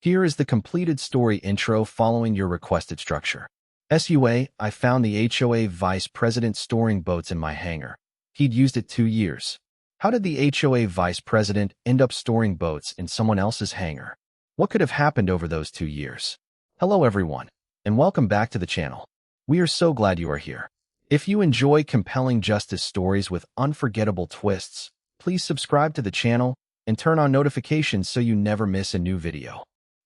Here is the completed story intro following your requested structure. SUA, I found the HOA Vice President storing boats in my hangar. He'd used it 2 years. How did the HOA Vice President end up storing boats in someone else's hangar? What could have happened over those 2 years? Hello everyone, and welcome back to the channel. We are so glad you are here. If you enjoy compelling justice stories with unforgettable twists, please subscribe to the channel and turn on notifications so you never miss a new video.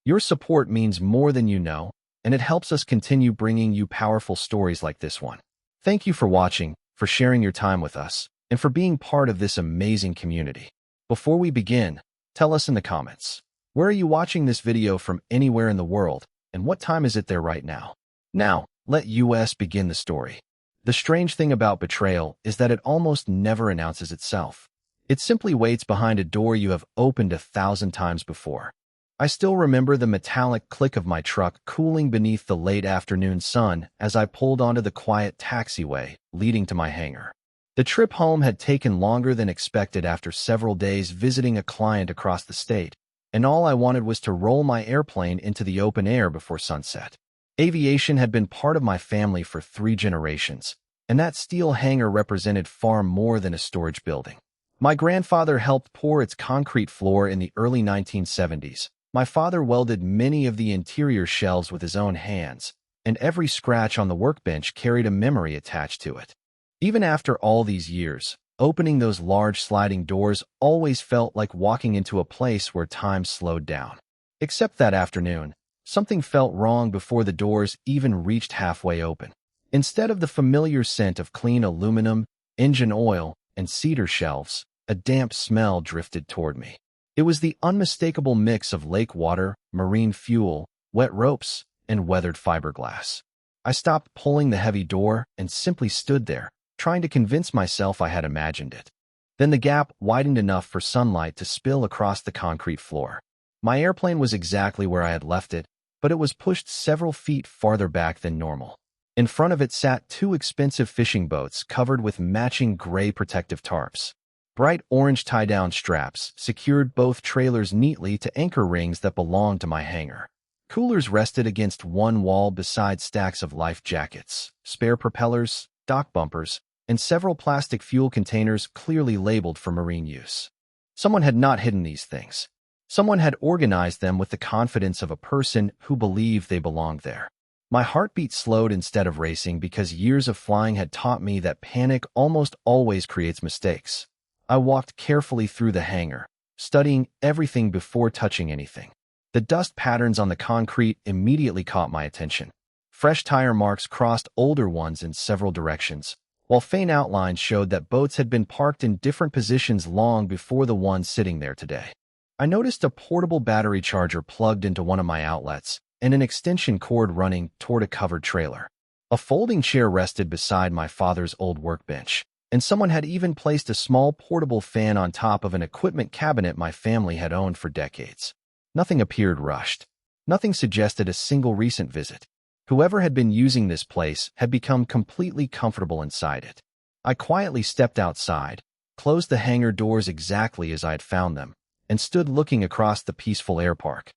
Your support means more than you know, and it helps us continue bringing you powerful stories like this one. Thank you for watching, for sharing your time with us, and for being part of this amazing community. Before we begin, tell us in the comments, where are you watching this video from anywhere in the world, and what time is it there right now? Now, let us begin the story. The strange thing about betrayal is that it almost never announces itself. It simply waits behind a door you have opened 1,000 times before. I still remember the metallic click of my truck cooling beneath the late afternoon sun as I pulled onto the quiet taxiway leading to my hangar. The trip home had taken longer than expected after several days visiting a client across the state, and all I wanted was to roll my airplane into the open air before sunset. Aviation had been part of my family for 3 generations, and that steel hangar represented far more than a storage building. My grandfather helped pour its concrete floor in the early 1970s. My father welded many of the interior shelves with his own hands, and every scratch on the workbench carried a memory attached to it. Even after all these years, opening those large sliding doors always felt like walking into a place where time slowed down. Except that afternoon, something felt wrong before the doors even reached halfway open. Instead of the familiar scent of clean aluminum, engine oil, and cedar shelves, a damp smell drifted toward me. It was the unmistakable mix of lake water, marine fuel, wet ropes, and weathered fiberglass. I stopped pulling the heavy door and simply stood there, trying to convince myself I had imagined it. Then the gap widened enough for sunlight to spill across the concrete floor. My airplane was exactly where I had left it, but it was pushed several feet farther back than normal. In front of it sat 2 expensive fishing boats covered with matching gray protective tarps. Bright orange tie-down straps secured both trailers neatly to anchor rings that belonged to my hangar. Coolers rested against one wall beside stacks of life jackets, spare propellers, dock bumpers, and several plastic fuel containers clearly labeled for marine use. Someone had not hidden these things. Someone had organized them with the confidence of a person who believed they belonged there. My heartbeat slowed instead of racing because years of flying had taught me that panic almost always creates mistakes. I walked carefully through the hangar, studying everything before touching anything. The dust patterns on the concrete immediately caught my attention. Fresh tire marks crossed older ones in several directions, while faint outlines showed that boats had been parked in different positions long before the one sitting there today. I noticed a portable battery charger plugged into one of my outlets and an extension cord running toward a covered trailer. A folding chair rested beside my father's old workbench, and someone had even placed a small portable fan on top of an equipment cabinet my family had owned for decades. Nothing appeared rushed. Nothing suggested a single recent visit. Whoever had been using this place had become completely comfortable inside it. I quietly stepped outside, closed the hangar doors exactly as I had found them, and stood looking across the peaceful airpark.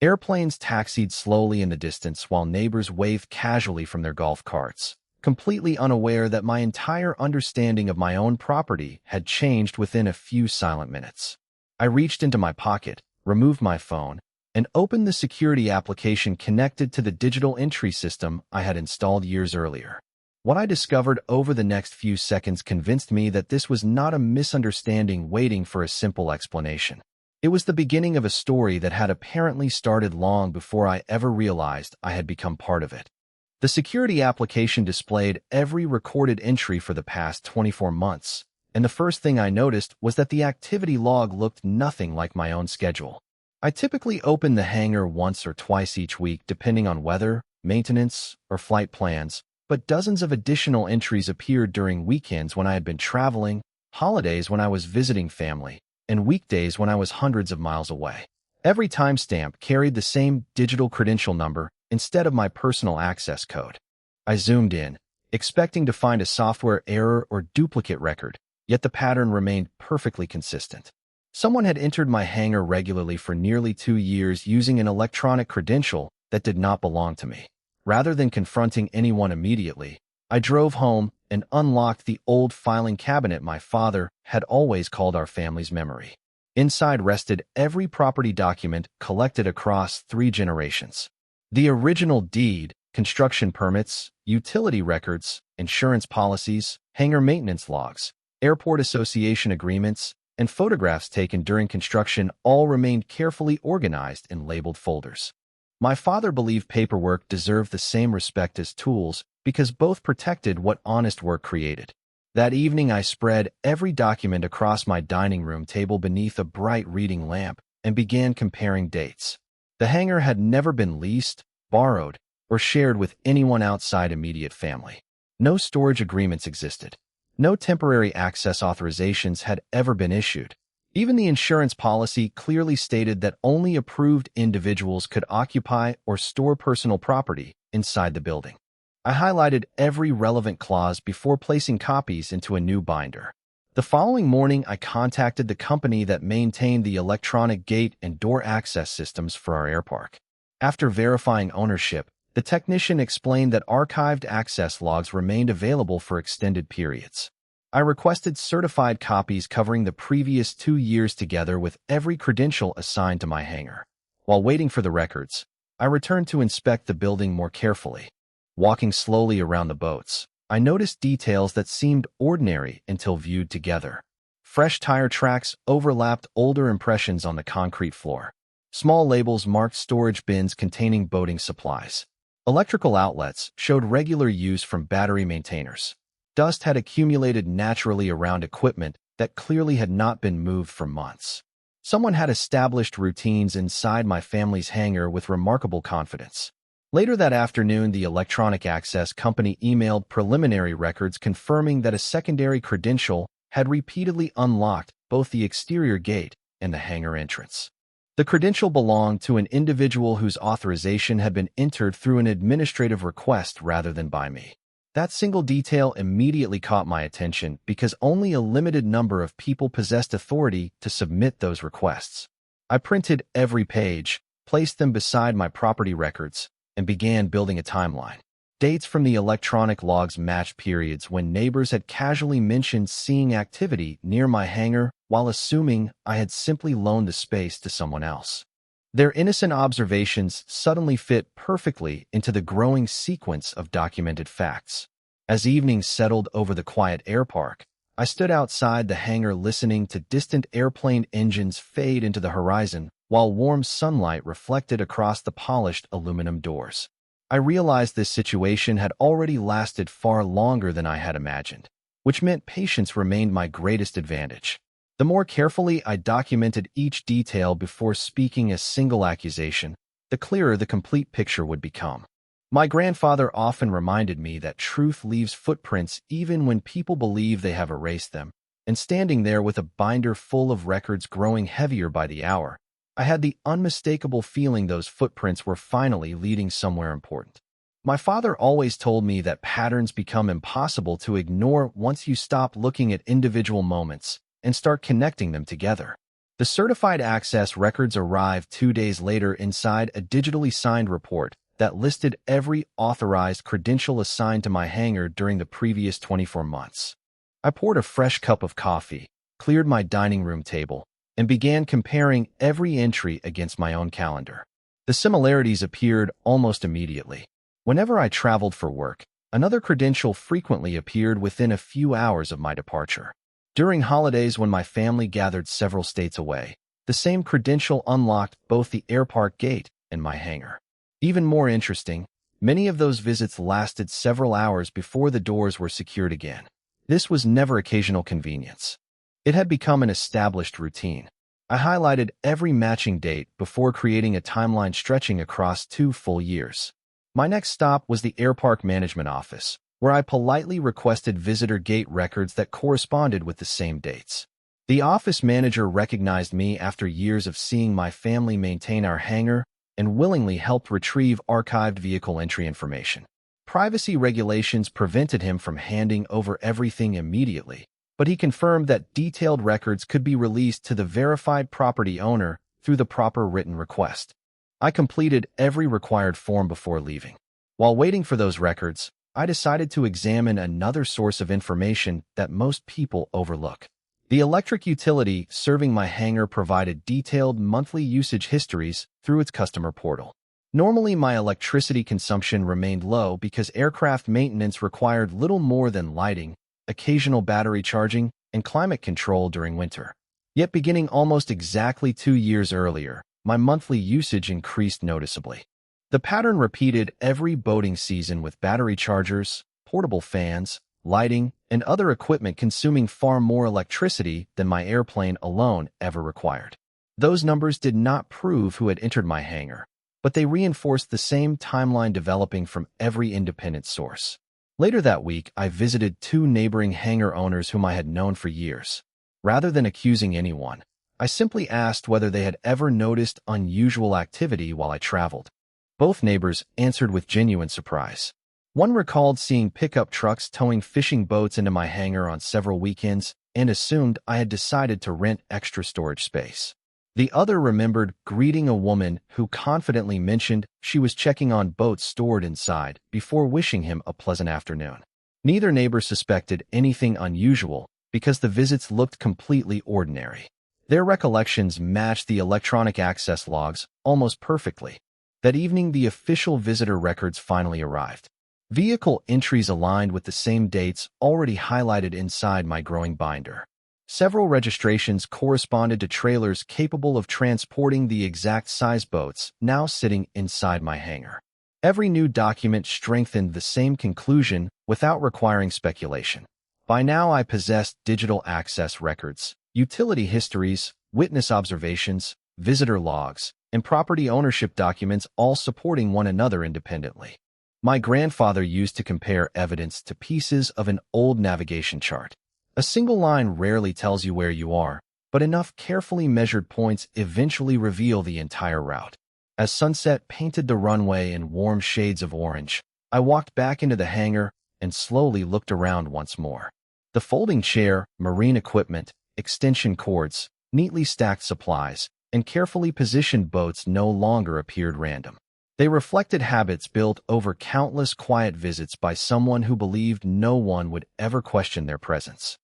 Airplanes taxied slowly in the distance while neighbors waved casually from their golf carts, completely unaware that my entire understanding of my own property had changed within a few silent minutes. I reached into my pocket, removed my phone, and opened the security application connected to the digital entry system I had installed years earlier. What I discovered over the next few seconds convinced me that this was not a misunderstanding waiting for a simple explanation. It was the beginning of a story that had apparently started long before I ever realized I had become part of it. The security application displayed every recorded entry for the past 24 months, and the first thing I noticed was that the activity log looked nothing like my own schedule. I typically open the hangar once or twice each week depending on weather, maintenance, or flight plans, but dozens of additional entries appeared during weekends when I had been traveling, holidays when I was visiting family, and weekdays when I was hundreds of miles away. Every timestamp carried the same digital credential number instead of my personal access code. I zoomed in, expecting to find a software error or duplicate record, yet the pattern remained perfectly consistent. Someone had entered my hangar regularly for nearly 2 years using an electronic credential that did not belong to me. Rather than confronting anyone immediately, I drove home and unlocked the old filing cabinet my father had always called our family's memory. Inside rested every property document collected across 3 generations. The original deed, construction permits, utility records, insurance policies, hangar maintenance logs, airport association agreements, and photographs taken during construction all remained carefully organized in labeled folders. My father believed paperwork deserved the same respect as tools because both protected what honest work created. That evening, I spread every document across my dining room table beneath a bright reading lamp and began comparing dates. The hangar had never been leased, borrowed, or shared with anyone outside immediate family. No storage agreements existed. No temporary access authorizations had ever been issued. Even the insurance policy clearly stated that only approved individuals could occupy or store personal property inside the building. I highlighted every relevant clause before placing copies into a new binder. The following morning, I contacted the company that maintained the electronic gate and door access systems for our airpark. After verifying ownership, the technician explained that archived access logs remained available for extended periods. I requested certified copies covering the previous 2 years together with every credential assigned to my hangar. While waiting for the records, I returned to inspect the building more carefully. Walking slowly around the boats, I noticed details that seemed ordinary until viewed together. Fresh tire tracks overlapped older impressions on the concrete floor. Small labels marked storage bins containing boating supplies. Electrical outlets showed regular use from battery maintainers. Dust had accumulated naturally around equipment that clearly had not been moved for months. Someone had established routines inside my family's hangar with remarkable confidence. Later that afternoon, the electronic access company emailed preliminary records confirming that a secondary credential had repeatedly unlocked both the exterior gate and the hangar entrance. The credential belonged to an individual whose authorization had been entered through an administrative request rather than by me. That single detail immediately caught my attention because only a limited number of people possessed authority to submit those requests. I printed every page, placed them beside my property records, and began building a timeline. Dates from the electronic logs matched periods when neighbors had casually mentioned seeing activity near my hangar while assuming I had simply loaned the space to someone else. Their innocent observations suddenly fit perfectly into the growing sequence of documented facts. As evening settled over the quiet airpark, I stood outside the hangar listening to distant airplane engines fade into the horizon while warm sunlight reflected across the polished aluminum doors. I realized this situation had already lasted far longer than I had imagined, which meant patience remained my greatest advantage. The more carefully I documented each detail before speaking a single accusation, the clearer the complete picture would become. My grandfather often reminded me that truth leaves footprints even when people believe they have erased them, and standing there with a binder full of records growing heavier by the hour, I had the unmistakable feeling those footprints were finally leading somewhere important. My father always told me that patterns become impossible to ignore once you stop looking at individual moments and start connecting them together. The certified access records arrived 2 days later inside a digitally signed report that listed every authorized credential assigned to my hangar during the previous 24 months. I poured a fresh cup of coffee, cleared my dining room table, and began comparing every entry against my own calendar. The similarities appeared almost immediately. Whenever I traveled for work, another credential frequently appeared within a few hours of my departure. During holidays when my family gathered several states away, the same credential unlocked both the airpark gate and my hangar. Even more interesting, many of those visits lasted several hours before the doors were secured again. This was never occasional convenience. It had become an established routine. I highlighted every matching date before creating a timeline stretching across 2 full years. My next stop was the airpark management office, where I politely requested visitor gate records that corresponded with the same dates. The office manager recognized me after years of seeing my family maintain our hangar and willingly helped retrieve archived vehicle entry information. Privacy regulations prevented him from handing over everything immediately, but he confirmed that detailed records could be released to the verified property owner through the proper written request. I completed every required form before leaving. While waiting for those records, I decided to examine another source of information that most people overlook. The electric utility serving my hangar provided detailed monthly usage histories through its customer portal. Normally, my electricity consumption remained low because aircraft maintenance required little more than lighting, occasional battery charging, and climate control during winter. Yet beginning almost exactly 2 years earlier, my monthly usage increased noticeably. The pattern repeated every boating season with battery chargers, portable fans, lighting, and other equipment consuming far more electricity than my airplane alone ever required. Those numbers did not prove who had entered my hangar, but they reinforced the same timeline developing from every independent source. Later that week, I visited 2 neighboring hangar owners whom I had known for years. Rather than accusing anyone, I simply asked whether they had ever noticed unusual activity while I traveled. Both neighbors answered with genuine surprise. One recalled seeing pickup trucks towing fishing boats into my hangar on several weekends and assumed I had decided to rent extra storage space. The other remembered greeting a woman who confidently mentioned she was checking on boats stored inside before wishing him a pleasant afternoon. Neither neighbor suspected anything unusual because the visits looked completely ordinary. Their recollections matched the electronic access logs almost perfectly. That evening, the official visitor records finally arrived. Vehicle entries aligned with the same dates already highlighted inside my growing binder. Several registrations corresponded to trailers capable of transporting the exact size boats now sitting inside my hangar. Every new document strengthened the same conclusion without requiring speculation. By now, I possessed digital access records, utility histories, witness observations, visitor logs, and property ownership documents all supporting one another independently. My grandfather used to compare evidence to pieces of an old navigation chart. A single line rarely tells you where you are, but enough carefully measured points eventually reveal the entire route. As sunset painted the runway in warm shades of orange, I walked back into the hangar and slowly looked around once more. The folding chair, marine equipment, extension cords, neatly stacked supplies, and carefully positioned boats no longer appeared random. They reflected habits built over countless quiet visits by someone who believed no one would ever question their presence.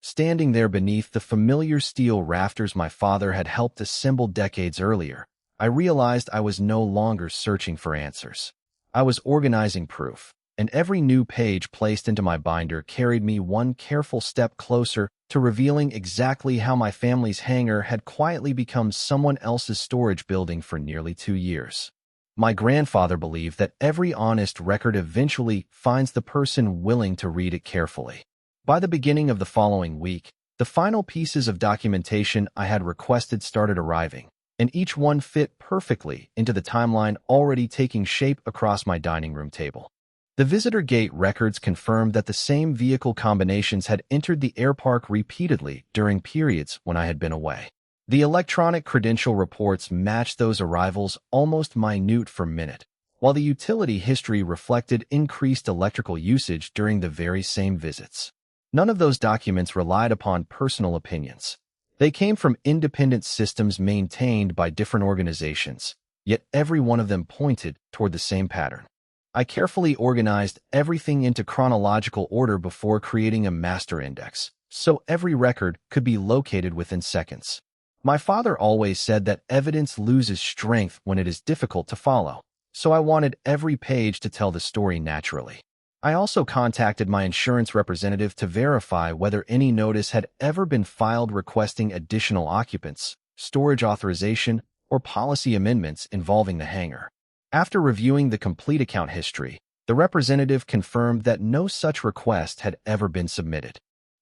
Standing there beneath the familiar steel rafters my father had helped assemble decades earlier, I realized I was no longer searching for answers. I was organizing proof, and every new page placed into my binder carried me one careful step closer to revealing exactly how my family's hangar had quietly become someone else's storage building for nearly 2 years. My grandfather believed that every honest record eventually finds the person willing to read it carefully. By the beginning of the following week, the final pieces of documentation I had requested started arriving, and each one fit perfectly into the timeline already taking shape across my dining room table. The visitor gate records confirmed that the same vehicle combinations had entered the airpark repeatedly during periods when I had been away. The electronic credential reports matched those arrivals almost minute for minute, while the utility history reflected increased electrical usage during the very same visits. None of those documents relied upon personal opinions. They came from independent systems maintained by different organizations, yet every one of them pointed toward the same pattern. I carefully organized everything into chronological order before creating a master index, so every record could be located within seconds. My father always said that evidence loses strength when it is difficult to follow, so I wanted every page to tell the story naturally. I also contacted my insurance representative to verify whether any notice had ever been filed requesting additional occupants, storage authorization, or policy amendments involving the hangar. After reviewing the complete account history, the representative confirmed that no such request had ever been submitted.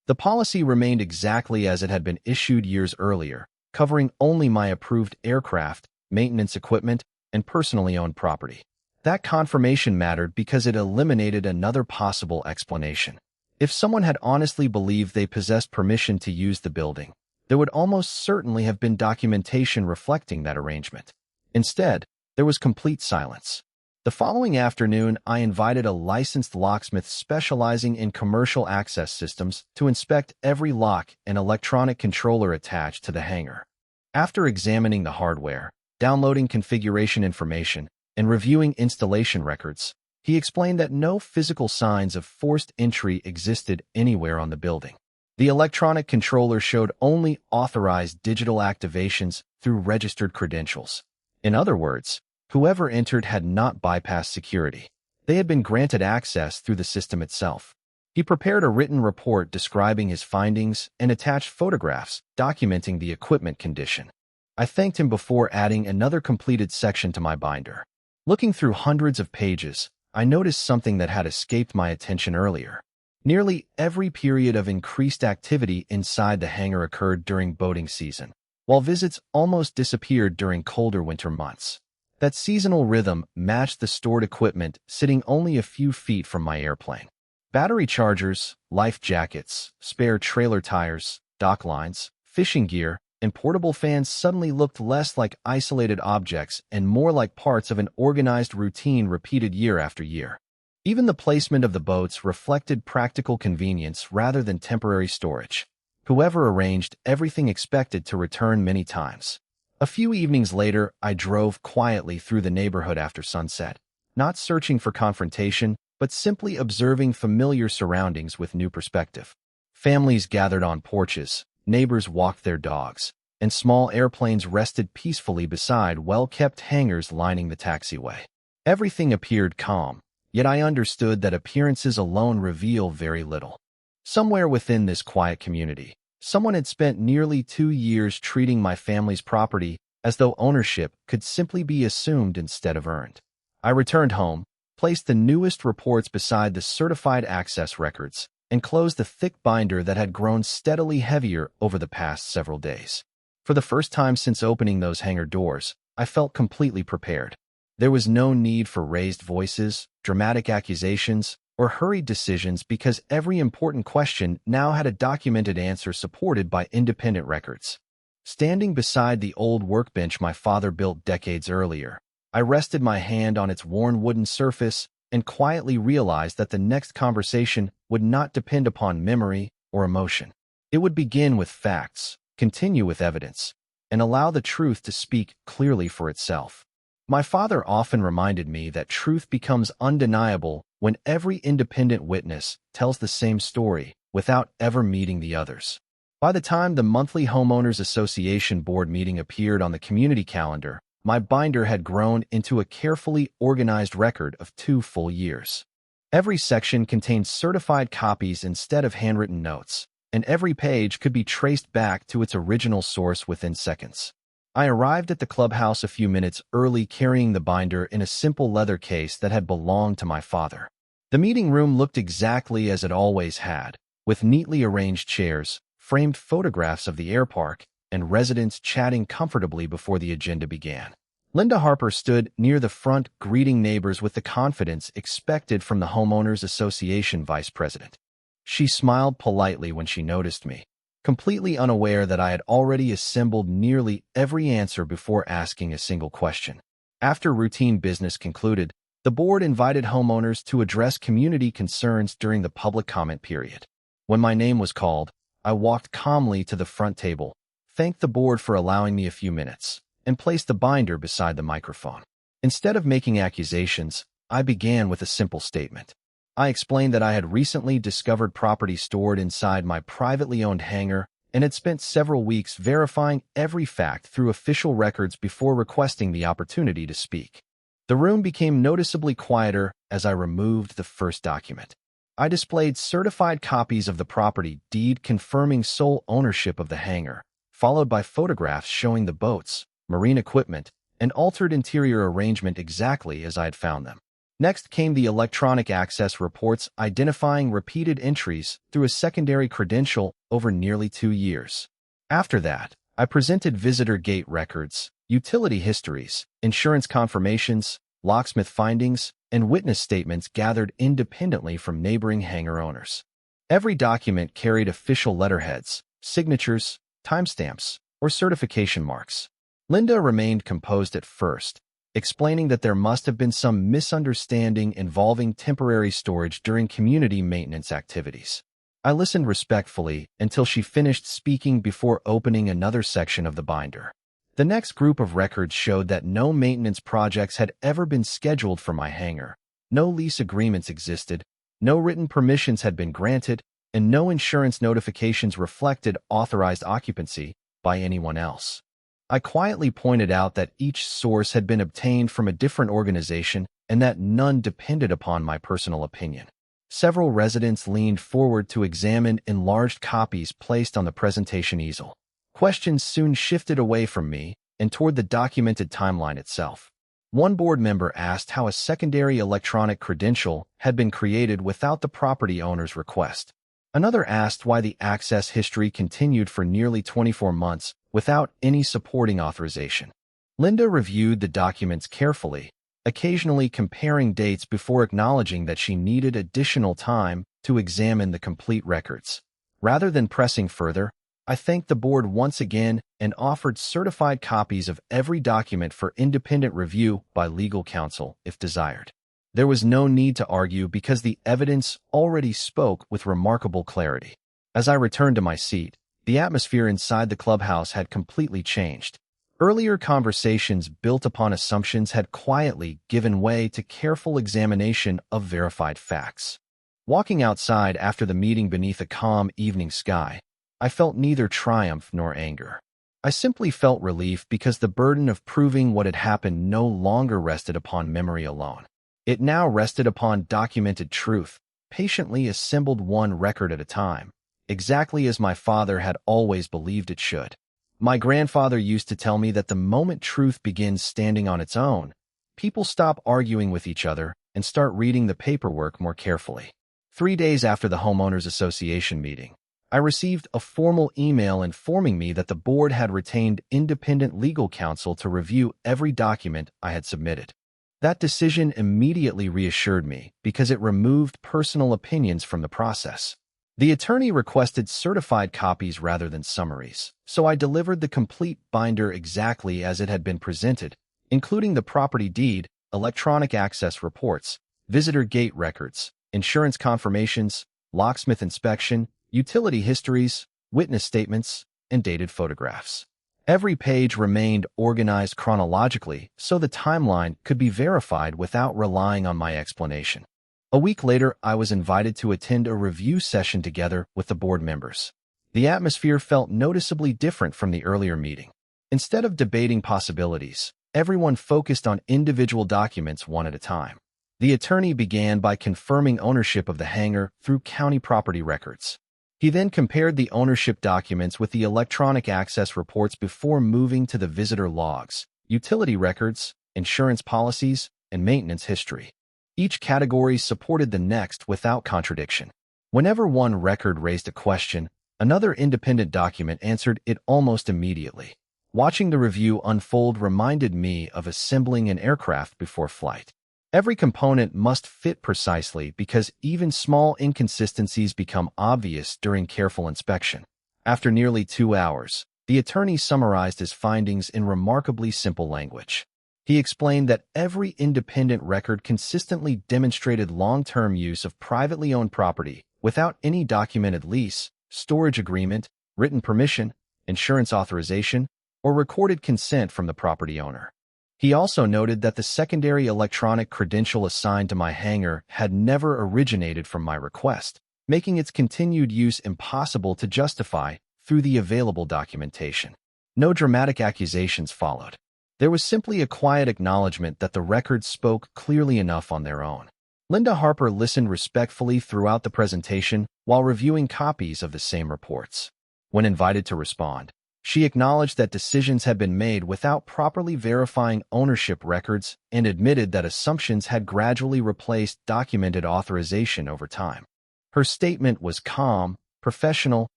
The policy remained exactly as it had been issued years earlier, covering only my approved aircraft, maintenance equipment, and personally owned property. That confirmation mattered because it eliminated another possible explanation. If someone had honestly believed they possessed permission to use the building, there would almost certainly have been documentation reflecting that arrangement. Instead, there was complete silence. The following afternoon, I invited a licensed locksmith specializing in commercial access systems to inspect every lock and electronic controller attached to the hangar. After examining the hardware, downloading configuration information, and reviewing installation records, he explained that no physical signs of forced entry existed anywhere on the building. The electronic controller showed only authorized digital activations through registered credentials. In other words, whoever entered had not bypassed security. They had been granted access through the system itself. He prepared a written report describing his findings and attached photographs documenting the equipment condition. I thanked him before adding another completed section to my binder. Looking through hundreds of pages, I noticed something that had escaped my attention earlier. Nearly every period of increased activity inside the hangar occurred during boating season, while visits almost disappeared during colder winter months. That seasonal rhythm matched the stored equipment sitting only a few feet from my airplane. Battery chargers, life jackets, spare trailer tires, dock lines, fishing gear, and portable fans suddenly looked less like isolated objects and more like parts of an organized routine repeated year after year. Even the placement of the boats reflected practical convenience rather than temporary storage. Whoever arranged everything expected to return many times. A few evenings later, I drove quietly through the neighborhood after sunset, not searching for confrontation, but simply observing familiar surroundings with new perspective. Families gathered on porches, neighbors walked their dogs, and small airplanes rested peacefully beside well-kept hangars lining the taxiway. Everything appeared calm, yet I understood that appearances alone reveal very little. Somewhere within this quiet community, someone had spent nearly 2 years treating my family's property as though ownership could simply be assumed instead of earned. I returned home, placed the newest reports beside the certified access records, and closed the thick binder that had grown steadily heavier over the past several days. For the first time since opening those hangar doors, I felt completely prepared. There was no need for raised voices, dramatic accusations, or hurried decisions because every important question now had a documented answer supported by independent records. Standing beside the old workbench my father built decades earlier, I rested my hand on its worn wooden surface and quietly realized that the next conversation would not depend upon memory or emotion. It would begin with facts, continue with evidence, and allow the truth to speak clearly for itself. My father often reminded me that truth becomes undeniable when every independent witness tells the same story without ever meeting the others. By the time the monthly Homeowners Association board meeting appeared on the community calendar, my binder had grown into a carefully organized record of 2 full years. Every section contained certified copies instead of handwritten notes, and every page could be traced back to its original source within seconds. I arrived at the clubhouse a few minutes early carrying the binder in a simple leather case that had belonged to my father. The meeting room looked exactly as it always had, with neatly arranged chairs, framed photographs of the airpark, and residents chatting comfortably before the agenda began. Linda Harper stood near the front greeting neighbors with the confidence expected from the Homeowners Association Vice President. She smiled politely when she noticed me, completely unaware that I had already assembled nearly every answer before asking a single question. After routine business concluded, the board invited homeowners to address community concerns during the public comment period. When my name was called, I walked calmly to the front table, thanked the board for allowing me a few minutes, and placed the binder beside the microphone. Instead of making accusations, I began with a simple statement. I explained that I had recently discovered property stored inside my privately owned hangar and had spent several weeks verifying every fact through official records before requesting the opportunity to speak. The room became noticeably quieter as I removed the first document. I displayed certified copies of the property deed confirming sole ownership of the hangar, followed by photographs showing the boats, marine equipment, and altered interior arrangement exactly as I had found them. Next came the electronic access reports identifying repeated entries through a secondary credential over nearly 2 years. After that, I presented visitor gate records, utility histories, insurance confirmations, locksmith findings, and witness statements gathered independently from neighboring hangar owners. Every document carried official letterheads, signatures, timestamps, or certification marks. Linda remained composed at first, explaining that there must have been some misunderstanding involving temporary storage during community maintenance activities. I listened respectfully until she finished speaking before opening another section of the binder. The next group of records showed that no maintenance projects had ever been scheduled for my hangar. No lease agreements existed, no written permissions had been granted, and no insurance notifications reflected authorized occupancy by anyone else. I quietly pointed out that each source had been obtained from a different organization and that none depended upon my personal opinion. Several residents leaned forward to examine enlarged copies placed on the presentation easel. Questions soon shifted away from me and toward the documented timeline itself. One board member asked how a secondary electronic credential had been created without the property owner's request. Another asked why the access history continued for nearly 24 months without any supporting authorization. Linda reviewed the documents carefully, occasionally comparing dates before acknowledging that she needed additional time to examine the complete records. Rather than pressing further, I thanked the board once again and offered certified copies of every document for independent review by legal counsel if desired. There was no need to argue because the evidence already spoke with remarkable clarity. As I returned to my seat, the atmosphere inside the clubhouse had completely changed. Earlier conversations built upon assumptions had quietly given way to careful examination of verified facts. Walking outside after the meeting beneath a calm evening sky, I felt neither triumph nor anger. I simply felt relief because the burden of proving what had happened no longer rested upon memory alone. It now rested upon documented truth, patiently assembled one record at a time, exactly as my father had always believed it should. My grandfather used to tell me that the moment truth begins standing on its own, people stop arguing with each other and start reading the paperwork more carefully. 3 days after the Homeowners Association meeting, I received a formal email informing me that the board had retained independent legal counsel to review every document I had submitted. That decision immediately reassured me because it removed personal opinions from the process. The attorney requested certified copies rather than summaries, so I delivered the complete binder exactly as it had been presented, including the property deed, electronic access reports, visitor gate records, insurance confirmations, locksmith inspection, utility histories, witness statements, and dated photographs. Every page remained organized chronologically so the timeline could be verified without relying on my explanation. A week later, I was invited to attend a review session together with the board members. The atmosphere felt noticeably different from the earlier meeting. Instead of debating possibilities, everyone focused on individual documents one at a time. The attorney began by confirming ownership of the hangar through county property records. He then compared the ownership documents with the electronic access reports before moving to the visitor logs, utility records, insurance policies, and maintenance history. Each category supported the next without contradiction. Whenever one record raised a question, another independent document answered it almost immediately. Watching the review unfold reminded me of assembling an aircraft before flight. Every component must fit precisely because even small inconsistencies become obvious during careful inspection. After nearly 2 hours, the attorney summarized his findings in remarkably simple language. He explained that every independent record consistently demonstrated long-term use of privately owned property without any documented lease, storage agreement, written permission, insurance authorization, or recorded consent from the property owner. He also noted that the secondary electronic credential assigned to my hangar had never originated from my request, making its continued use impossible to justify through the available documentation. No dramatic accusations followed. There was simply a quiet acknowledgement that the records spoke clearly enough on their own. Linda Harper listened respectfully throughout the presentation while reviewing copies of the same reports. When invited to respond, she acknowledged that decisions had been made without properly verifying ownership records and admitted that assumptions had gradually replaced documented authorization over time. Her statement was calm, professional,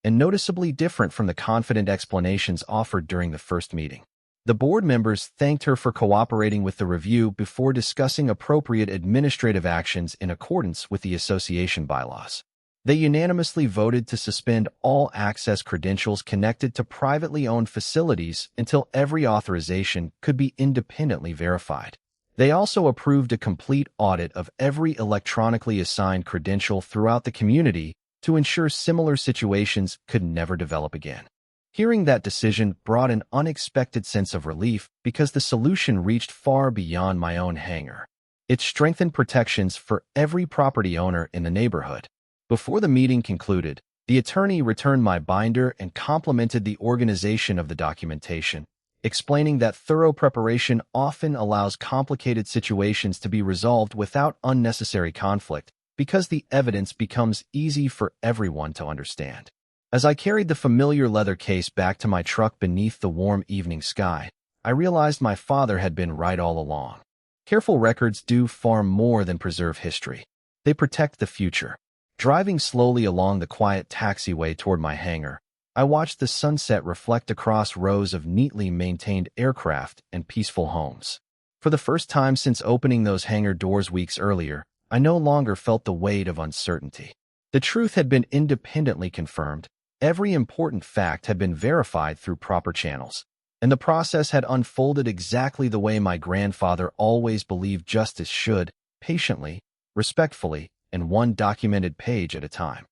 and noticeably different from the confident explanations offered during the first meeting. The board members thanked her for cooperating with the review before discussing appropriate administrative actions in accordance with the association bylaws. They unanimously voted to suspend all access credentials connected to privately owned facilities until every authorization could be independently verified. They also approved a complete audit of every electronically assigned credential throughout the community to ensure similar situations could never develop again. Hearing that decision brought an unexpected sense of relief because the solution reached far beyond my own hangar. It strengthened protections for every property owner in the neighborhood. Before the meeting concluded, the attorney returned my binder and complimented the organization of the documentation, explaining that thorough preparation often allows complicated situations to be resolved without unnecessary conflict because the evidence becomes easy for everyone to understand. As I carried the familiar leather case back to my truck beneath the warm evening sky, I realized my father had been right all along. Careful records do far more than preserve history. They protect the future. Driving slowly along the quiet taxiway toward my hangar, I watched the sunset reflect across rows of neatly maintained aircraft and peaceful homes. For the first time since opening those hangar doors weeks earlier, I no longer felt the weight of uncertainty. The truth had been independently confirmed, every important fact had been verified through proper channels, and the process had unfolded exactly the way my grandfather always believed justice should, patiently, respectfully, and one documented page at a time.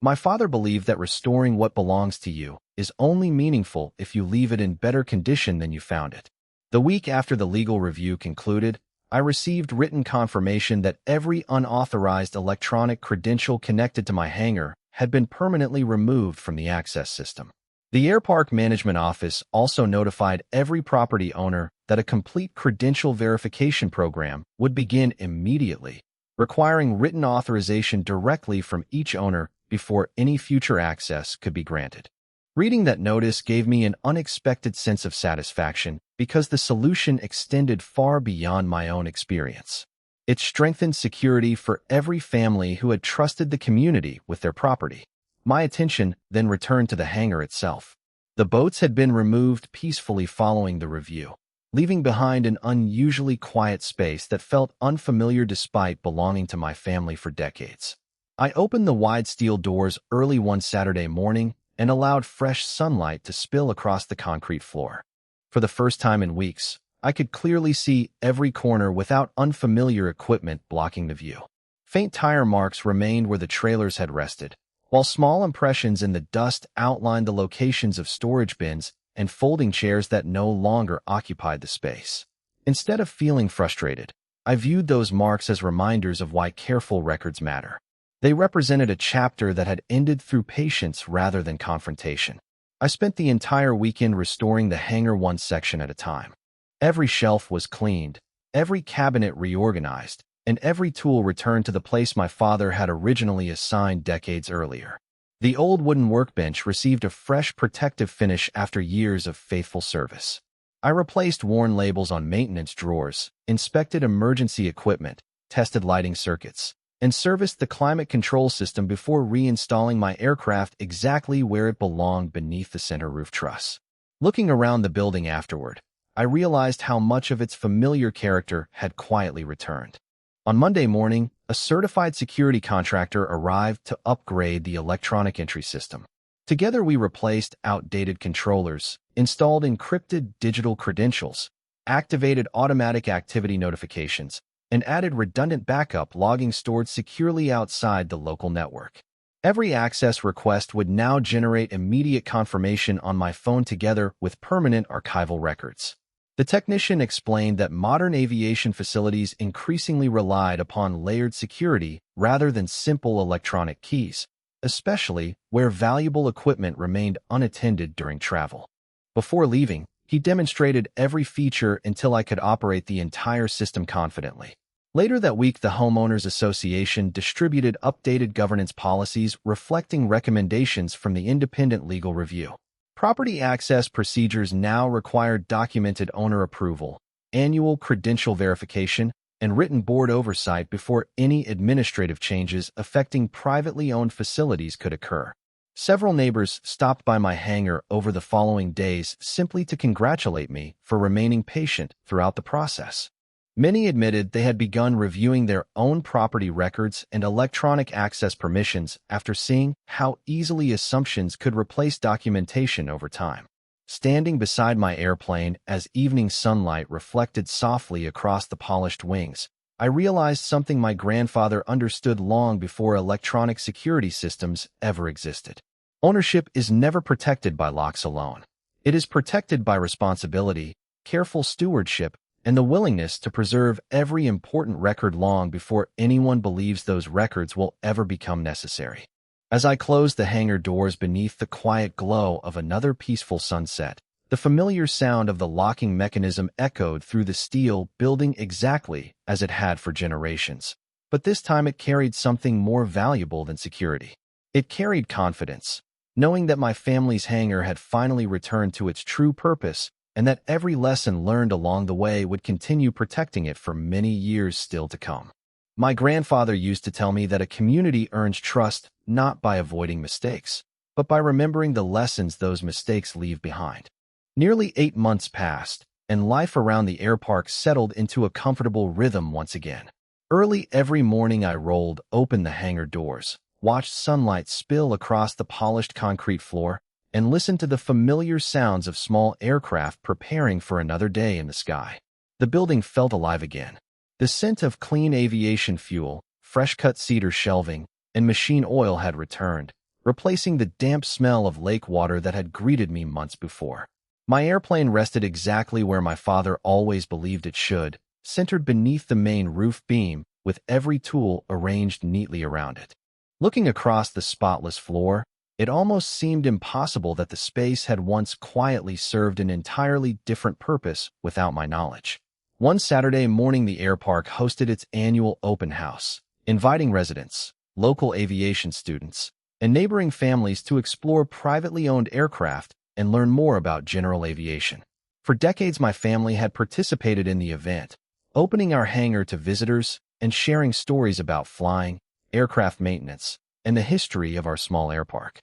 My father believed that restoring what belongs to you is only meaningful if you leave it in better condition than you found it. The week after the legal review concluded, I received written confirmation that every unauthorized electronic credential connected to my hangar had been permanently removed from the access system. The airpark management office also notified every property owner that a complete credential verification program would begin immediately, requiring written authorization directly from each owner before any future access could be granted. Reading that notice gave me an unexpected sense of satisfaction because the solution extended far beyond my own experience. It strengthened security for every family who had trusted the community with their property. My attention then returned to the hangar itself. The boats had been removed peacefully following the review, leaving behind an unusually quiet space that felt unfamiliar despite belonging to my family for decades. I opened the wide steel doors early one Saturday morning and allowed fresh sunlight to spill across the concrete floor. For the first time in weeks, I could clearly see every corner without unfamiliar equipment blocking the view. Faint tire marks remained where the trailers had rested, while small impressions in the dust outlined the locations of storage bins and folding chairs that no longer occupied the space. Instead of feeling frustrated, I viewed those marks as reminders of why careful records matter. They represented a chapter that had ended through patience rather than confrontation. I spent the entire weekend restoring the hangar one section at a time. Every shelf was cleaned, every cabinet reorganized, and every tool returned to the place my father had originally assigned decades earlier. The old wooden workbench received a fresh protective finish after years of faithful service. I replaced worn labels on maintenance drawers, inspected emergency equipment, tested lighting circuits, and serviced the climate control system before reinstalling my aircraft exactly where it belonged beneath the center roof truss. Looking around the building afterward, I realized how much of its familiar character had quietly returned. On Monday morning, a certified security contractor arrived to upgrade the electronic entry system. Together we replaced outdated controllers, installed encrypted digital credentials, activated automatic activity notifications, and added redundant backup logging stored securely outside the local network. Every access request would now generate immediate confirmation on my phone together with permanent archival records. The technician explained that modern aviation facilities increasingly relied upon layered security rather than simple electronic keys, especially where valuable equipment remained unattended during travel. Before leaving, he demonstrated every feature until I could operate the entire system confidently. Later that week, the Homeowners Association distributed updated governance policies reflecting recommendations from the independent legal review. Property access procedures now require documented owner approval, annual credential verification, and written board oversight before any administrative changes affecting privately owned facilities could occur. Several neighbors stopped by my hangar over the following days simply to congratulate me for remaining patient throughout the process. Many admitted they had begun reviewing their own property records and electronic access permissions after seeing how easily assumptions could replace documentation over time. Standing beside my airplane as evening sunlight reflected softly across the polished wings, I realized something my grandfather understood long before electronic security systems ever existed. Ownership is never protected by locks alone. It is protected by responsibility, careful stewardship, and the willingness to preserve every important record long before anyone believes those records will ever become necessary. As I closed the hangar doors beneath the quiet glow of another peaceful sunset, the familiar sound of the locking mechanism echoed through the steel building exactly as it had for generations. But this time it carried something more valuable than security. It carried confidence, knowing that my family's hangar had finally returned to its true purpose and that every lesson learned along the way would continue protecting it for many years still to come. My grandfather used to tell me that a community earns trust not by avoiding mistakes, but by remembering the lessons those mistakes leave behind. Nearly 8 months passed, and life around the airpark settled into a comfortable rhythm once again. Early every morning I rolled open the hangar doors, watched sunlight spill across the polished concrete floor, and listened to the familiar sounds of small aircraft preparing for another day in the sky. The building felt alive again. The scent of clean aviation fuel, fresh-cut cedar shelving, and machine oil had returned, replacing the damp smell of lake water that had greeted me months before. My airplane rested exactly where my father always believed it should, centered beneath the main roof beam, with every tool arranged neatly around it. Looking across the spotless floor, it almost seemed impossible that the space had once quietly served an entirely different purpose without my knowledge. One Saturday morning, the airpark hosted its annual open house, inviting residents, local aviation students, and neighboring families to explore privately owned aircraft and learn more about general aviation. For decades, my family had participated in the event, opening our hangar to visitors and sharing stories about flying, aircraft maintenance, and the history of our small airpark.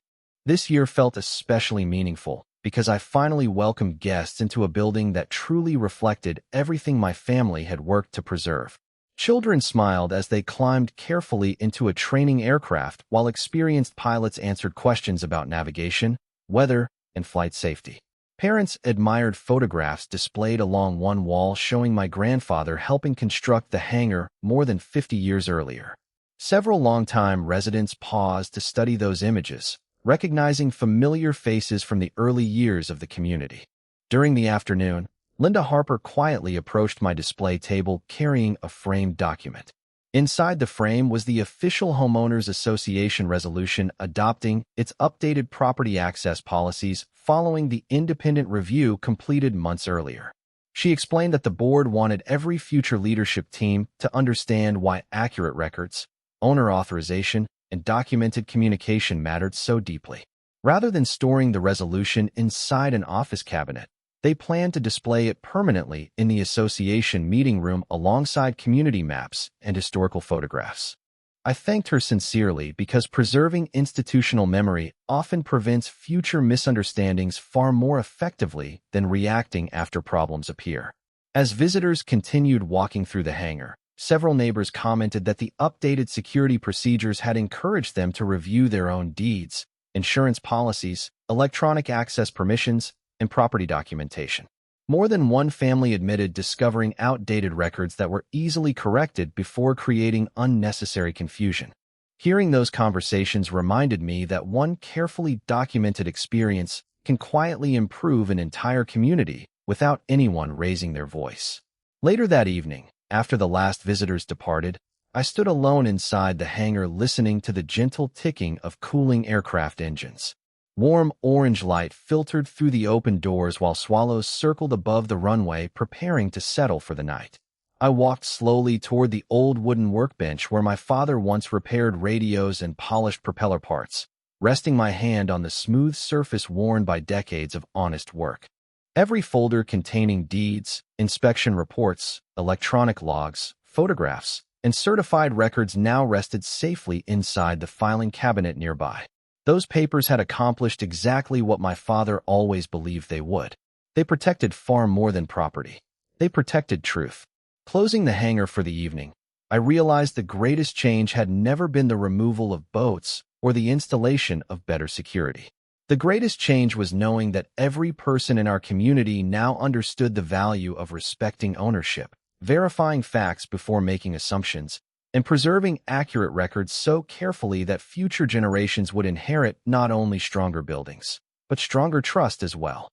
This year felt especially meaningful because I finally welcomed guests into a building that truly reflected everything my family had worked to preserve. Children smiled as they climbed carefully into a training aircraft while experienced pilots answered questions about navigation, weather, and flight safety. Parents admired photographs displayed along one wall showing my grandfather helping construct the hangar more than 50 years earlier. Several longtime residents paused to study those images, recognizing familiar faces from the early years of the community. During the afternoon, Linda Harper quietly approached my display table carrying a framed document. Inside the frame was the official Homeowners Association resolution adopting its updated property access policies following the independent review completed months earlier. She explained that the board wanted every future leadership team to understand why accurate records, owner authorization, and documented communication mattered so deeply. Rather than storing the resolution inside an office cabinet, they planned to display it permanently in the association meeting room alongside community maps and historical photographs. I thanked her sincerely because preserving institutional memory often prevents future misunderstandings far more effectively than reacting after problems appear. As visitors continued walking through the hangar, several neighbors commented that the updated security procedures had encouraged them to review their own deeds, insurance policies, electronic access permissions, and property documentation. More than one family admitted discovering outdated records that were easily corrected before creating unnecessary confusion. Hearing those conversations reminded me that one carefully documented experience can quietly improve an entire community without anyone raising their voice. Later that evening, after the last visitors departed, I stood alone inside the hangar listening to the gentle ticking of cooling aircraft engines. Warm orange light filtered through the open doors while swallows circled above the runway preparing to settle for the night. I walked slowly toward the old wooden workbench where my father once repaired radios and polished propeller parts, resting my hand on the smooth surface worn by decades of honest work. Every folder containing deeds, inspection reports, electronic logs, photographs, and certified records now rested safely inside the filing cabinet nearby. Those papers had accomplished exactly what my father always believed they would. They protected far more than property. They protected truth. Closing the hangar for the evening, I realized the greatest change had never been the removal of boats or the installation of better security. The greatest change was knowing that every person in our community now understood the value of respecting ownership, verifying facts before making assumptions, and preserving accurate records so carefully that future generations would inherit not only stronger buildings, but stronger trust as well.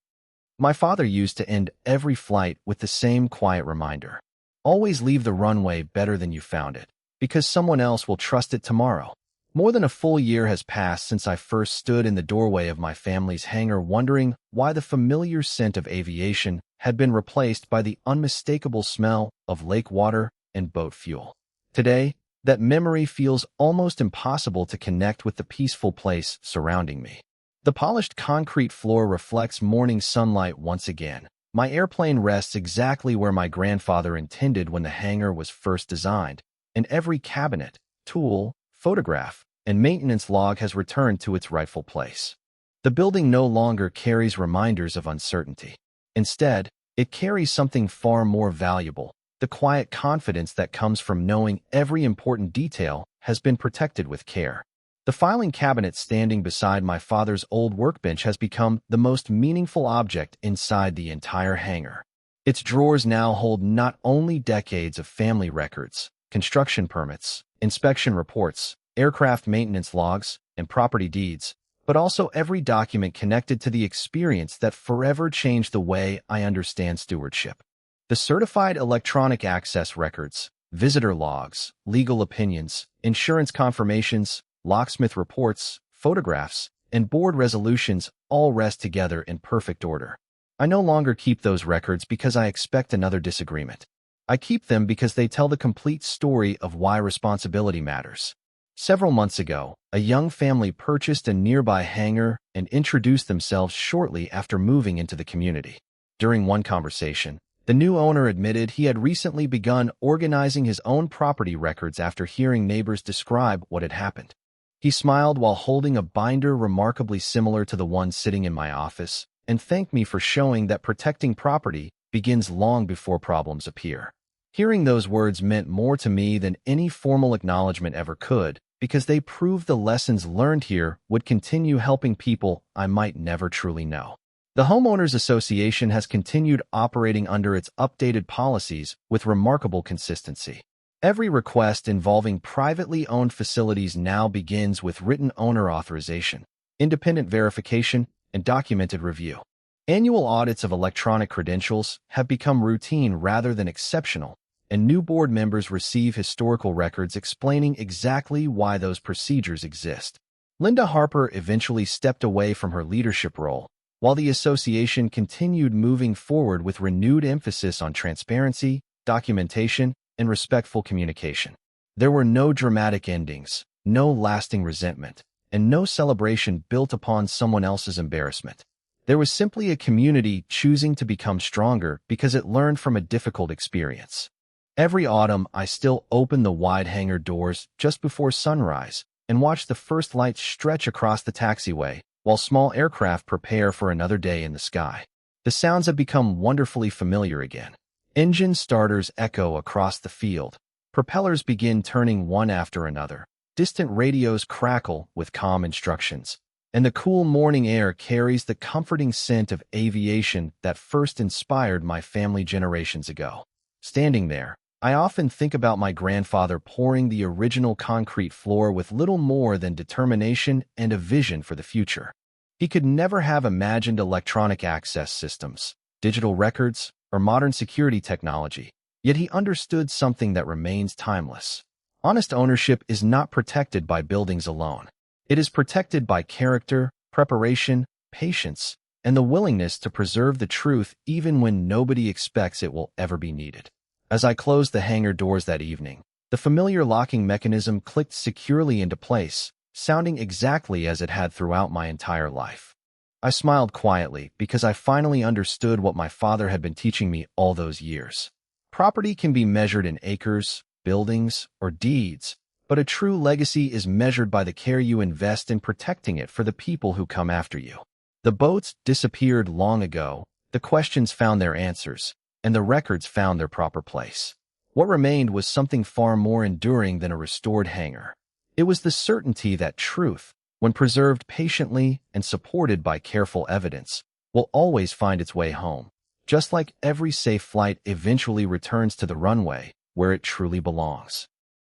My father used to end every flight with the same quiet reminder. Always leave the runway better than you found it, because someone else will trust it tomorrow. More than a full year has passed since I first stood in the doorway of my family's hangar wondering why the familiar scent of aviation had been replaced by the unmistakable smell of lake water and boat fuel. Today, that memory feels almost impossible to connect with the peaceful place surrounding me. The polished concrete floor reflects morning sunlight once again. My airplane rests exactly where my grandfather intended when the hangar was first designed, and every cabinet, tool, photograph, and maintenance log has returned to its rightful place. The building no longer carries reminders of uncertainty. Instead, it carries something far more valuable, the quiet confidence that comes from knowing every important detail has been protected with care. The filing cabinet standing beside my father's old workbench has become the most meaningful object inside the entire hangar. Its drawers now hold not only decades of family records, construction permits, inspection reports, aircraft maintenance logs, and property deeds, but also every document connected to the experience that forever changed the way I understand stewardship. The certified electronic access records, visitor logs, legal opinions, insurance confirmations, locksmith reports, photographs, and board resolutions all rest together in perfect order. I no longer keep those records because I expect another disagreement. I keep them because they tell the complete story of why responsibility matters. Several months ago, a young family purchased a nearby hangar and introduced themselves shortly after moving into the community. During one conversation, the new owner admitted he had recently begun organizing his own property records after hearing neighbors describe what had happened. He smiled while holding a binder remarkably similar to the one sitting in my office and thanked me for showing that protecting property begins long before problems appear. Hearing those words meant more to me than any formal acknowledgement ever could, because they proved the lessons learned here would continue helping people I might never truly know. The Homeowners Association has continued operating under its updated policies with remarkable consistency. Every request involving privately owned facilities now begins with written owner authorization, independent verification, and documented review. Annual audits of electronic credentials have become routine rather than exceptional, and new board members receive historical records explaining exactly why those procedures exist. Linda Harper eventually stepped away from her leadership role, while the association continued moving forward with renewed emphasis on transparency, documentation, and respectful communication. There were no dramatic endings, no lasting resentment, and no celebration built upon someone else's embarrassment. There was simply a community choosing to become stronger because it learned from a difficult experience. Every autumn, I still open the wide hangar doors just before sunrise and watch the first lights stretch across the taxiway while small aircraft prepare for another day in the sky. The sounds have become wonderfully familiar again. Engine starters echo across the field. Propellers begin turning one after another. Distant radios crackle with calm instructions. And the cool morning air carries the comforting scent of aviation that first inspired my family generations ago. Standing there, I often think about my grandfather pouring the original concrete floor with little more than determination and a vision for the future. He could never have imagined electronic access systems, digital records, or modern security technology, yet he understood something that remains timeless. Honest ownership is not protected by buildings alone. It is protected by character, preparation, patience, and the willingness to preserve the truth even when nobody expects it will ever be needed. As I closed the hangar doors that evening, the familiar locking mechanism clicked securely into place, sounding exactly as it had throughout my entire life. I smiled quietly because I finally understood what my father had been teaching me all those years. Property can be measured in acres, buildings, or deeds, but a true legacy is measured by the care you invest in protecting it for the people who come after you. The boats disappeared long ago, the questions found their answers, and the records found their proper place. What remained was something far more enduring than a restored hangar. It was the certainty that truth, when preserved patiently and supported by careful evidence, will always find its way home, just like every safe flight eventually returns to the runway where it truly belongs.